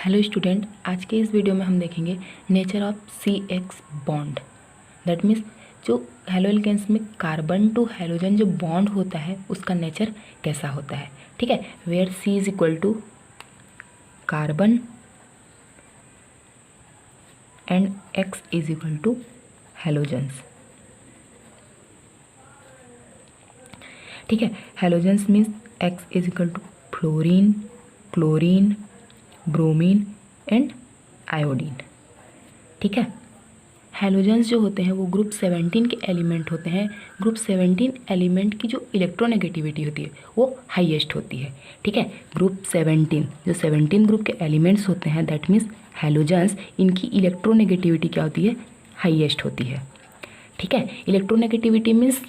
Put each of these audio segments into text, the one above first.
Hello student, आज के इस वीडियो में हम देखेंगे nature of C X bond. That means जो हेलो एल्केन्स में कार्बन टू हेलोजन जो बॉन्ड होता है उसका नेचर कैसा होता है। ठीक है, where C is equal to carbon and X is equal to halogens. ठीक है, halogens means X is equal to fluorine, chlorine, bromine and iodine. ठीक है, हेलोजन्स जो होते हैं वो ग्रुप 17 के एलिमेंट होते हैं। ग्रुप 17 एलिमेंट की जो इलेक्ट्रोनेगेटिविटी होती है वो हाईएस्ट होती है। ठीक है, ग्रुप 17 जो 17 ग्रुप के एलिमेंट्स होते हैं दैट मीन्स हेलोजन्स, इनकी इलेक्ट्रोनेगेटिविटी क्या होती है, हाईएस्ट होती है। ठीक है, electronegativity means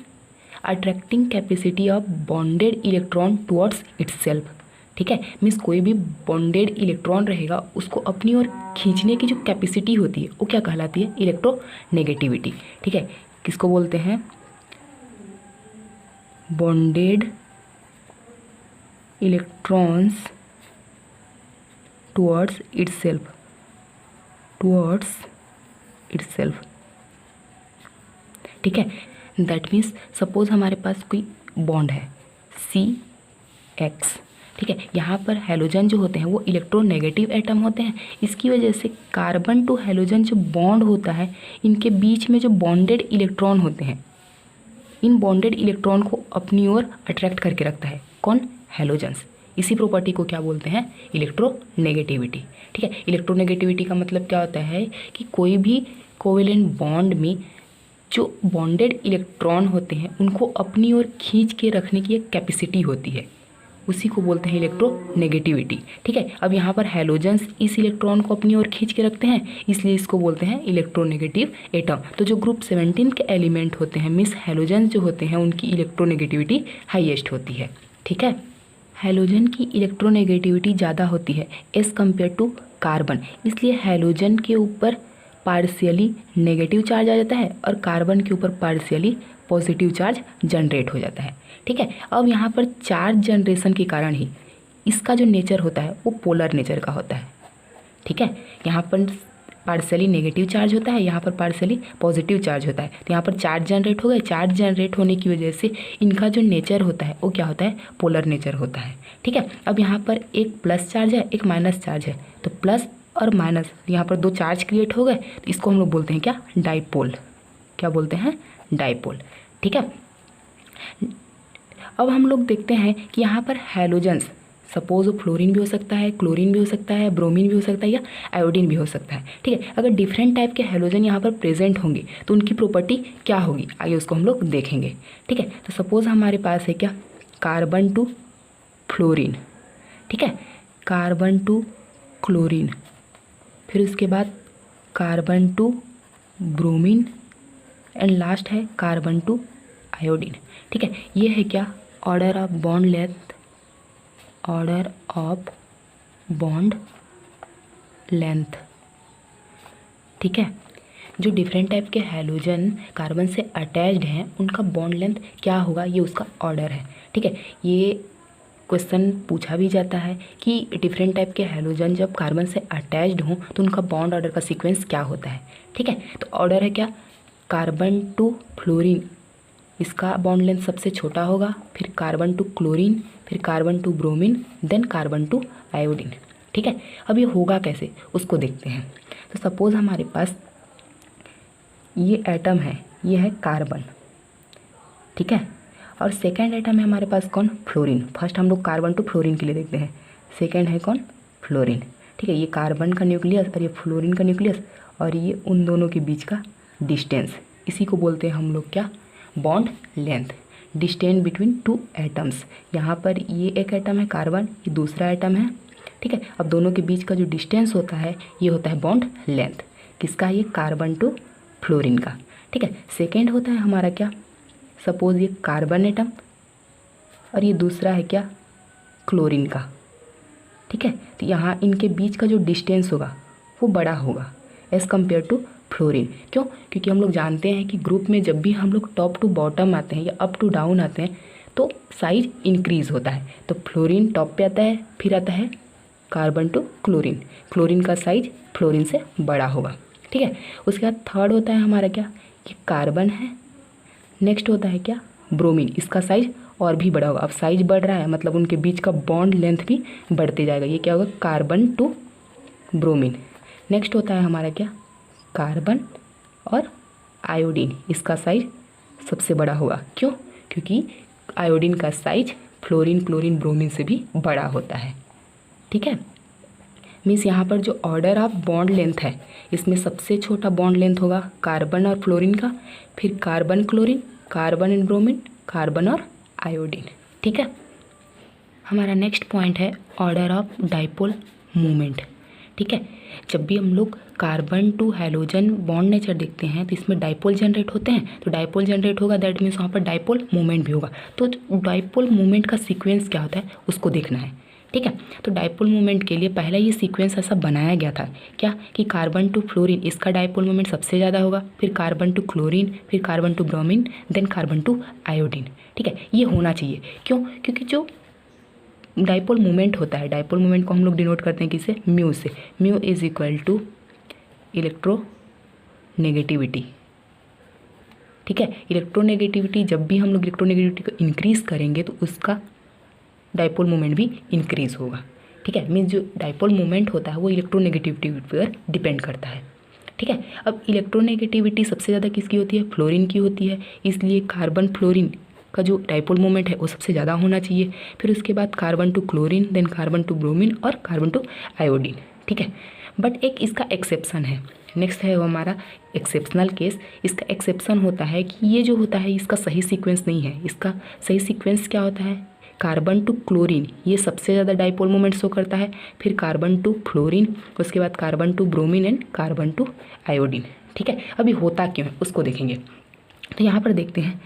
attracting capacity of bonded electron towards itself. ठीक है, मीन्स कोई भी बॉन्डेड इलेक्ट्रॉन रहेगा उसको अपनी ओर खींचने की जो कैपेसिटी होती है वो क्या कहलाती है, इलेक्ट्रोनेगेटिविटी। ठीक है, किसको बोलते हैं, बॉन्डेड इलेक्ट्रॉन्स टुवर्ड्स इटसेल्फ, ठीक है, दैट मीन्स सपोज हमारे पास कोई बॉन्ड है CX। ठीक है, यहाँ पर हेलोजन जो होते हैं वो इलेक्ट्रोनेगेटिव एटम होते हैं। इसकी वजह से कार्बन टू हेलोजन जो बॉन्ड होता है इनके बीच में जो बॉन्डेड इलेक्ट्रॉन होते हैं, इन बॉन्डेड इलेक्ट्रॉन को अपनी ओर अट्रैक्ट करके रखता है कौन, हेलोजन्स। इसी प्रॉपर्टी को क्या बोलते हैं, इलेक्ट्रोनेगेटिविटी। ठीक है, इलेक्ट्रोनेगेटिविटी का मतलब क्या होता है कि कोई भी कोवेलेंट बॉन्ड में जो बॉन्डेड इलेक्ट्रॉन होते हैं उनको अपनी ओर खींच के रखने की एक कैपेसिटी होती है, उसी को बोलते हैं इलेक्ट्रोनेगेटिविटी। ठीक है, अब यहाँ पर हेलोजन्स इस इलेक्ट्रॉन को अपनी ओर खींच के रखते हैं इसलिए इसको बोलते हैं इलेक्ट्रोनेगेटिव एटम। तो जो ग्रुप 17 के एलिमेंट होते हैं मीन्स हेलोजन्स जो होते हैं उनकी इलेक्ट्रोनेगेटिविटी हाईएस्ट होती है। ठीक है, हेलोजन की इलेक्ट्रोनेगेटिविटी ज़्यादा होती है एज़ कम्पेयर टू कार्बन, इसलिए हेलोजन के ऊपर पार्शियली नेगेटिव चार्ज आ जाता है और कार्बन के ऊपर पार्शियली पॉजिटिव चार्ज जनरेट हो जाता है। ठीक है, अब यहाँ पर चार्ज जनरेशन के कारण ही इसका जो नेचर होता है वो पोलर नेचर का होता है। ठीक है, यहाँ पर पार्शियली नेगेटिव चार्ज होता है, यहाँ पर पार्शियली पॉजिटिव चार्ज होता है, तो यहाँ पर चार्ज जनरेट हो गए। चार्ज जनरेट होने की वजह से इनका जो नेचर होता है वो क्या होता है, पोलर नेचर होता है। ठीक है, अब यहाँ पर एक प्लस चार्ज है एक माइनस चार्ज है, तो प्लस और माइनस यहाँ पर दो चार्ज क्रिएट हो गए, तो इसको हम लोग बोलते हैं क्या, डाइपोल। क्या बोलते हैं, डाइपोल। ठीक है, अब हम लोग देखते हैं कि यहाँ पर हेलोजन्स सपोज फ्लोरीन भी हो सकता है, क्लोरीन भी हो सकता है, ब्रोमीन भी हो सकता है या आयोडीन भी हो सकता है। ठीक है, अगर डिफरेंट टाइप के हेलोजन यहाँ पर प्रेजेंट होंगे तो उनकी प्रॉपर्टी क्या होगी, आइए उसको हम लोग देखेंगे। ठीक है, तो सपोज हमारे पास है क्या, कार्बन टू फ्लोरीन। ठीक है, कार्बन टू क्लोरीन, फिर उसके बाद carbon to bromine and last है कार्बन टू आयोडीन। ठीक है, ये है क्या, order of bond length, order of bond length. ठीक है, जो डिफरेंट टाइप के हेलोजन कार्बन से अटैच्ड हैं उनका बॉन्ड लेंथ क्या होगा, ये उसका ऑर्डर है। ठीक है, ये क्वेश्चन पूछा भी जाता है कि डिफरेंट टाइप के हेलोजन जब कार्बन से अटैच्ड हों तो उनका बॉन्ड ऑर्डर का सीक्वेंस क्या होता है। ठीक है, तो ऑर्डर है क्या, कार्बन टू फ्लोरीन इसका बॉन्ड लेंथ सबसे छोटा होगा, फिर कार्बन टू क्लोरीन, फिर carbon to bromine, then carbon to iodine. ठीक है, अब ये होगा कैसे उसको देखते हैं। तो सपोज हमारे पास ये एटम है, ये है कार्बन। ठीक है, और सेकेंड एटम है हमारे पास कौन, फ्लोरीन। फर्स्ट हम लोग कार्बन टू फ्लोरीन के लिए देखते हैं, सेकेंड है कौन, फ्लोरीन। ठीक है, ये कार्बन का न्यूक्लियस और ये फ्लोरीन का न्यूक्लियस और ये उन दोनों के बीच का डिस्टेंस, इसी को बोलते हैं हम लोग क्या, bond length, distance between two atoms. यहाँ पर ये एक एटम है कार्बन, ये दूसरा एटम है। ठीक है, अब दोनों के बीच का जो डिस्टेंस होता है ये होता है बॉन्ड लेंथ, किसका, ये कार्बन टू फ्लोरीन का। ठीक है, सेकेंड होता है हमारा क्या, सपोज ये कार्बन एटम और ये दूसरा है क्या, क्लोरीन का। ठीक है, तो यहाँ इनके बीच का जो डिस्टेंस होगा वो बड़ा होगा एज़ कम्पेयर टू फ्लोरीन। क्यों, क्योंकि हम लोग जानते हैं कि ग्रुप में जब भी हम लोग टॉप टू बॉटम आते हैं या अप टू डाउन आते हैं तो साइज इंक्रीज़ होता है। तो फ्लोरीन टॉप पे आता है, फिर आता है कार्बन टू क्लोरीन, क्लोरीन का साइज फ्लोरीन से बड़ा होगा। ठीक है, उसके बाद थर्ड होता है हमारा क्या, ये कार्बन है। नेक्स्ट होता है क्या, ब्रोमीन, इसका साइज और भी बड़ा होगा। अब साइज बढ़ रहा है मतलब उनके बीच का बॉन्ड लेंथ भी बढ़ते जाएगा। ये क्या होगा, कार्बन टू ब्रोमीन। नेक्स्ट होता है हमारा क्या, कार्बन और आयोडीन, इसका साइज सबसे बड़ा होगा। क्यों, क्योंकि आयोडीन का साइज फ्लोरीन, क्लोरीन, ब्रोमीन से भी बड़ा होता है। ठीक है, मीन्स यहाँ पर जो ऑर्डर ऑफ बॉन्ड लेंथ है, इसमें सबसे छोटा बॉन्ड लेंथ होगा कार्बन और फ्लोरीन का, फिर carbon chlorine, carbon and bromine, carbon और आयोडीन। ठीक है, हमारा नेक्स्ट पॉइंट है ऑर्डर ऑफ डाइपोल मूवमेंट। ठीक है, जब भी हम लोग carbon to halogen bond nature देखते हैं तो इसमें डाइपोल जनरेट होते हैं। तो डाइपोल जनरेट होगा, दैट मीन्स वहाँ पर डाइपोल मूवमेंट भी होगा। तो डाइपोल मूवमेंट का सीक्वेंस क्या होता है उसको देखना है। ठीक है, तो डाइपोल मूवमेंट के लिए पहला ये सीक्वेंस ऐसा बनाया गया था क्या, कि कार्बन टू फ्लोरीन, इसका डाइपोल मूवमेंट सबसे ज़्यादा होगा, फिर कार्बन टू क्लोरीन, फिर carbon to bromine, then carbon to iodine. ठीक है, ये होना चाहिए। क्यों, क्योंकि जो डाइपोल मूवमेंट होता है, डाइपोल मूवमेंट को हम लोग डिनोट करते हैं किससे, म्यू से। Mu is equal to electronegativity. ठीक है, इलेक्ट्रोनेगेटिविटी, जब भी हम लोग इलेक्ट्रोनेगेटिविटी को इंक्रीज करेंगे तो उसका डाइपोल मूवमेंट भी इंक्रीज होगा। ठीक है, मीन्स जो डाइपोल मूवमेंट होता है वो इलेक्ट्रोनेगेटिविटी पर डिपेंड करता है। ठीक है, अब इलेक्ट्रोनेगेटिविटी सबसे ज़्यादा किसकी होती है, फ्लोरीन की होती है, इसलिए कार्बन फ्लोरीन का जो डाइपोल मोमेंट है वो सबसे ज़्यादा होना चाहिए। फिर उसके बाद carbon to chlorine, then carbon to bromine और कार्बन टू आयोडीन। ठीक है, बट एक इसका एक्सेप्शन है। नेक्स्ट है वो हमारा एक्सेप्शनल केस। इसका एक्सेप्शन होता है कि ये जो होता है इसका सही सीक्वेंस नहीं है। इसका सही सीक्वेंस क्या होता है, कार्बन टू क्लोरीन, ये सबसे ज़्यादा डाइपोल मोमेंट शो करता है, फिर कार्बन टू फ्लोरीन, उसके बाद carbon to bromine and carbon to iodine. ठीक है, अभी होता क्यों है उसको देखेंगे। तो यहाँ पर देखते हैं,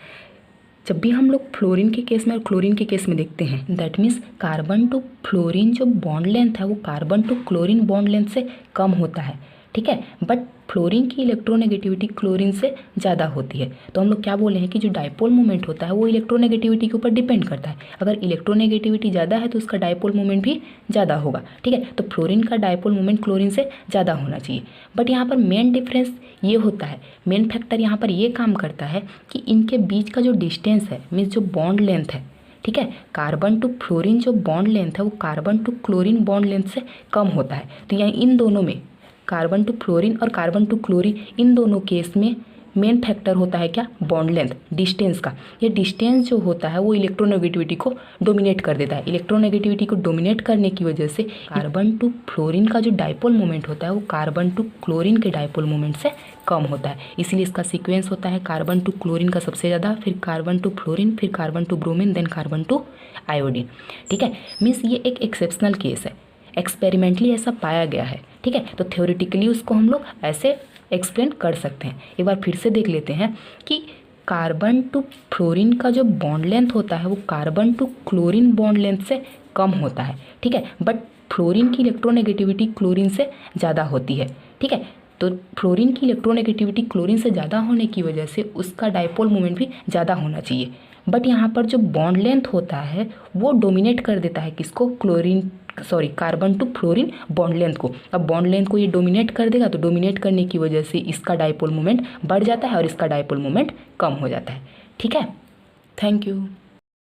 जब भी हम लोग फ्लोरीन के केस में और क्लोरीन के केस में देखते हैं, that means carbon to fluorine जो बॉन्ड लेंथ है वो carbon to chlorine bond length से कम होता है। ठीक है, बट फ्लोरीन की इलेक्ट्रोनेगेटिविटी क्लोरीन से ज़्यादा होती है। तो हम लोग क्या बोले हैं कि जो डाइपोल मोमेंट होता है वो इलेक्ट्रोनेगेटिविटी के ऊपर डिपेंड करता है। अगर इलेक्ट्रोनेगेटिविटी ज़्यादा है तो उसका डाइपोल मोमेंट भी ज़्यादा होगा। ठीक है, तो फ्लोरीन का डाइपोल मोमेंट क्लोरीन से ज़्यादा होना चाहिए। बट यहाँ पर मेन डिफरेंस ये होता है, मेन फैक्टर यहाँ पर ये काम करता है कि इनके बीच का जो डिस्टेंस है, मीन्स जो बॉन्ड लेंथ है, ठीक है, कार्बन टू फ्लोरीन जो बॉन्ड लेंथ है वो carbon to chlorine bond length से कम होता है। तो यहाँ इन दोनों में, कार्बन टू फ्लोरीन और कार्बन टू क्लोरीन, इन दोनों केस में मेन फैक्टर होता है क्या, बॉन्ड लेंथ, डिस्टेंस का। ये डिस्टेंस जो होता है वो इलेक्ट्रोनेगेटिविटी को डोमिनेट कर देता है। इलेक्ट्रोनेगेटिविटी को डोमिनेट करने की वजह से कार्बन टू फ्लोरीन का जो डाइपोल मोमेंट होता है वो कार्बन टू क्लोरीन के डाइपोल मोमेंट से कम होता है। इसीलिए इसका सीक्वेंस होता है कार्बन टू क्लोरीन का सबसे ज़्यादा, फिर कार्बन टू फ्लोरीन, फिर carbon to bromine, then carbon to iodine. ठीक है, मीन्स ये एक एक्सेप्शनल केस है, एक्सपेरिमेंटली ऐसा पाया गया है। ठीक है, तो थ्योरेटिकली उसको हम लोग ऐसे एक्सप्लेन कर सकते हैं। एक बार फिर से देख लेते हैं कि कार्बन टू फ्लोरीन का जो बॉन्ड लेंथ होता है वो carbon to chlorine bond length से कम होता है। ठीक है, बट फ्लोरीन की इलेक्ट्रोनेगेटिविटी क्लोरीन से ज़्यादा होती है। ठीक है, तो फ्लोरीन की इलेक्ट्रोनेगेटिविटी क्लोरीन से ज़्यादा होने की वजह से उसका डाइपोल मोमेंट भी ज़्यादा होना चाहिए। बट यहाँ पर जो बॉन्ड लेंथ होता है वो डोमिनेट कर देता है किसको, carbon to fluorine bond length को। अब बॉन्ड लेंथ को ये डोमिनेट कर देगा, तो डोमिनेट करने की वजह से इसका डाइपोल मोमेंट बढ़ जाता है और इसका डाइपोल मोमेंट कम हो जाता है। ठीक है, थैंक यू।